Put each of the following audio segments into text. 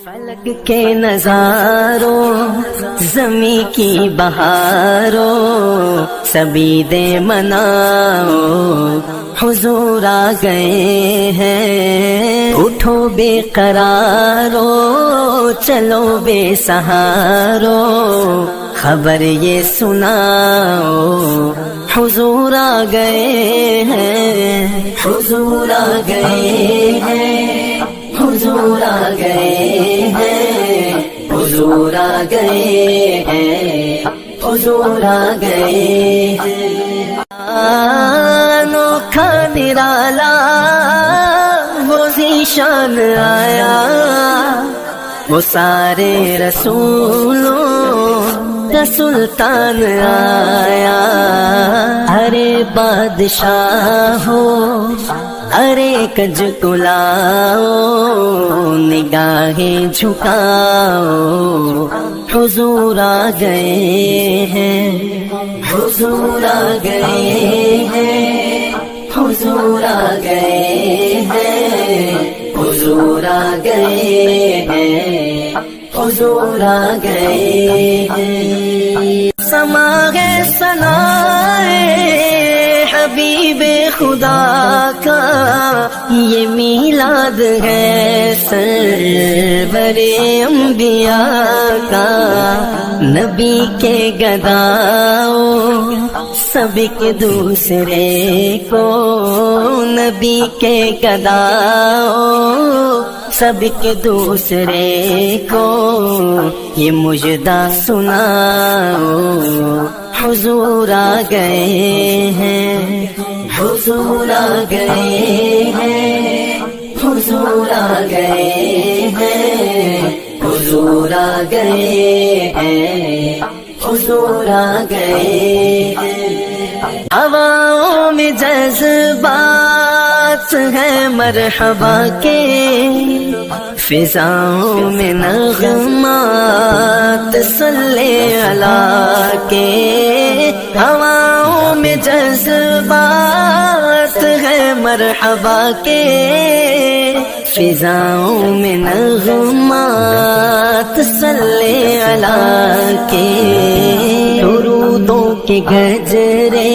فلک کے نظاروں زمیں کی بہاروں سبھی دے مناؤ حضور آ گئے ہیں، اٹھو بے قرارو چلو بے سہارو خبر یہ سناؤ حضور آ گئے ہیں، حضور آ گئے ہیں، حضور آ گئے ہیں، حضور آ گئے ہیں، حضور آ گئے ہیں۔ انوکھا نرالا وہ ذیشان آیا، وہ سارے رسولوں کا سلطان آیا، ارے بادشاہ ہو ارے کج کلاؤ نگاہیں جھکاؤ حضور آ گئے ہیں، حضور آ گئے ہیں، حضور آ گئے ہیں، حضور آ گئے ہیں، حضور آ گئے ہیں۔ سما ہے ثنائے حبیب خدا کا، یہ میلاد ہے سرور انبیاء کا، نبی کے گداؤ سب کے دوسرے کو، نبی کے گداؤ سب کے دوسرے کو، یہ مجدہ سناؤ حضور آ گئے ہیں، حضور آ گئے ہیں، حضور آ گئے ہیں، حضور آ گئے ہیں، حضور آ گئے ہیں۔ ہواؤں میں جذبات ہیں مرحبا کے، فضاؤں میں نغمات صلی اللہ کے، ہواؤں میں جذبات ہیں مرحبا کے، فضاؤں میں نغمات صلی اللہ کے، درودوں کے گجرے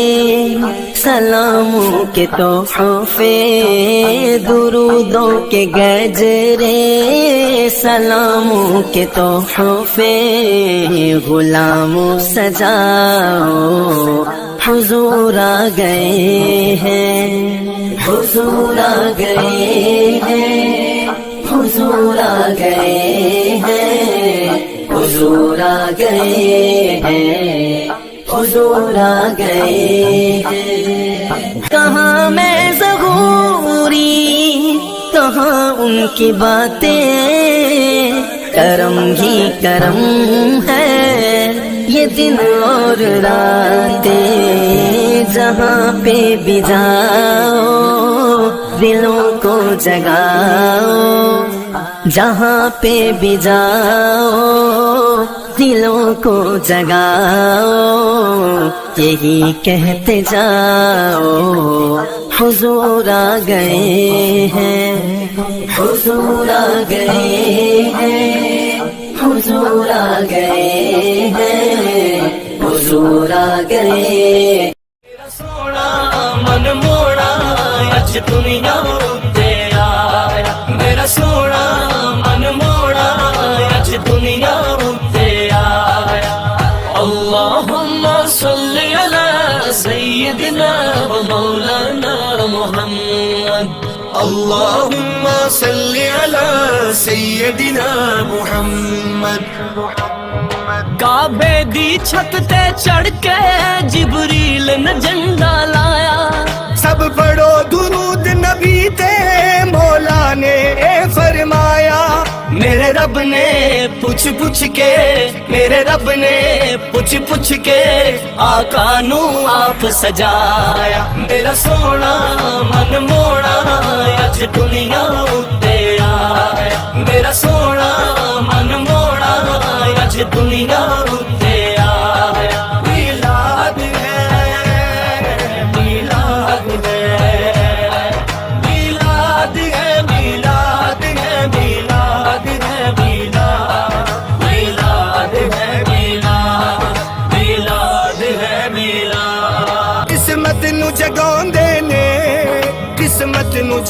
سلاموں کے تحفے، درودوں کے گجرے سلاموں کے تحفے، غلاموں سجاؤ حضور آ گئے ہیں، حضور آ گئے ہیں، حضور آ گئے ہیں، حضور آ گئے ہیں، حضور آ گئے ہیں۔ کہاں میں ظہوری کہاں ان کی باتیں، کرم ہی کرم ہے یہ دن اور راتیں، جہاں پہ بھی جاؤ دلوں کو جگاؤ، جہاں پہ بھی جاؤ دلوں کو جگاؤ، یہی کہتے جاؤ حضور آ گئے ہیں، حضور آ گئے ہیں، حضور آ گئے ہیں، حضور آ گئے۔ سونا من موڑا اج دنیا تے آیا، میرا سونا من موڑا اج دنیا تے آیا، اللہم صلی علی سیدنا و مولانا محمد، اللہم صلی علی سیدنا محمد۔ کعبے دی چھت تے چڑھ کے جبریل نے جھنڈا لایا، سب پڑھو درود نبی تے مولا نے فرمایا، میرے رب نے پوچھ پوچھ کے، میرے رب نے پوچھ پوچھ کے آقا نو آپ سجایا، میرا سونا من موڑا اج دنیا تے آیا، میرا سونا من موڑا اج دنیا تے آیا، میلاد ہے میلاد ہے میلاد ہے میلاد ہے میلاد ہے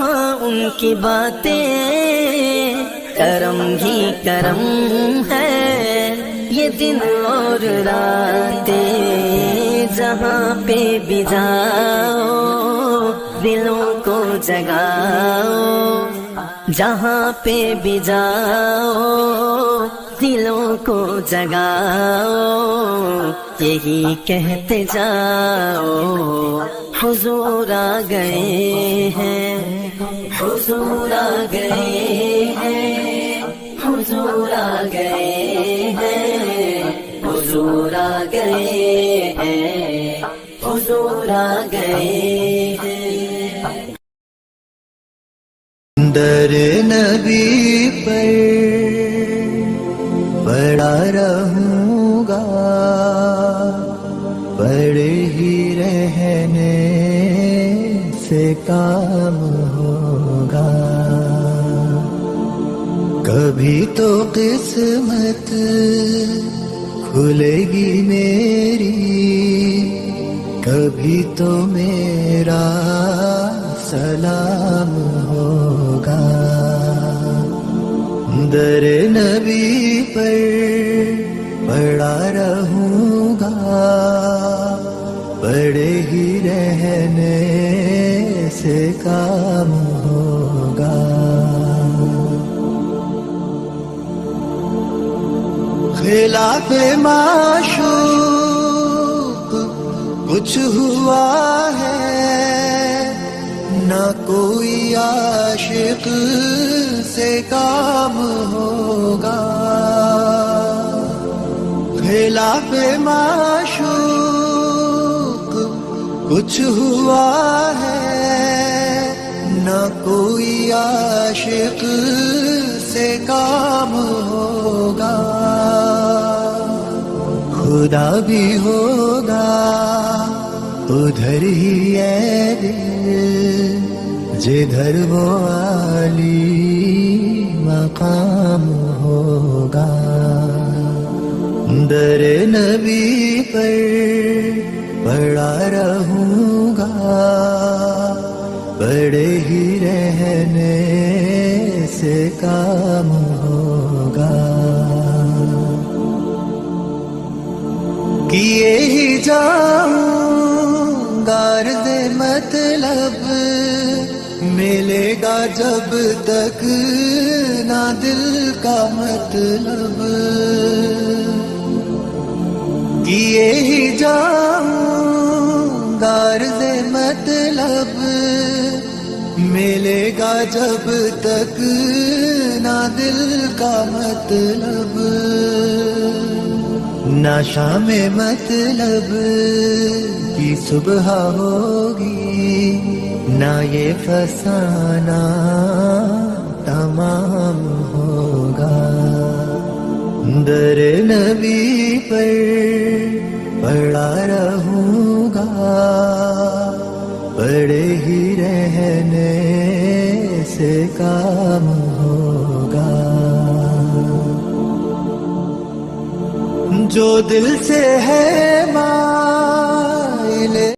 جہاں ان کی باتیں کرم ہی کرم ہے، یہ دن اور راتیں جہاں پہ بھی جاؤ دلوں کو جگاؤ، جہاں پہ بھی جاؤ دلوں کو جگاؤ، یہی کہتے جاؤ حضور آ گئے ہیں، حضور آ گئے ہیں، حضور آ گئے ہیں، حضور آ گئے ہیں، حضور آ گئے ہیں۔ در نبی پر پڑا رہوں گا، پڑے ہی رہنے سے کام ہوگا، کبھی تو قسمت کھلے گی میری، کبھی تو میرا سلام ہوگا، در نبی پر پڑا رہوں گا، پڑے ہی رہنے سے کام ہوگا، خلاف معشوق کچھ ہوا ہے، نہ کوئی عاشق سے کام ہوگا، خلاف معشوق کچھ ہوا ہے، نہ کوئی عاشق سے کام ہوگا، خدا بھی ہوگا ادھر ہی ہے دل جدھر وہ عالی مقام ہوگا، در نبی پر پڑا رہوں گا، پڑے ہی رہنے سے کام ہوگا، کیے ہی جاؤں غرض مطلب، ملے گا جب تک نہ دل کا مطلب، کیے ہی جاؤں غرض مطلب، ملے گا جب تک نہ دل کا مطلب، نہ شام مطلب کی صبح ہوگی، نہ یہ فسانہ تمام ہوگا، در نبی پر پڑا رہوں گا، پڑے ہی رہنے سے کام ہوگا، جو دل سے ہے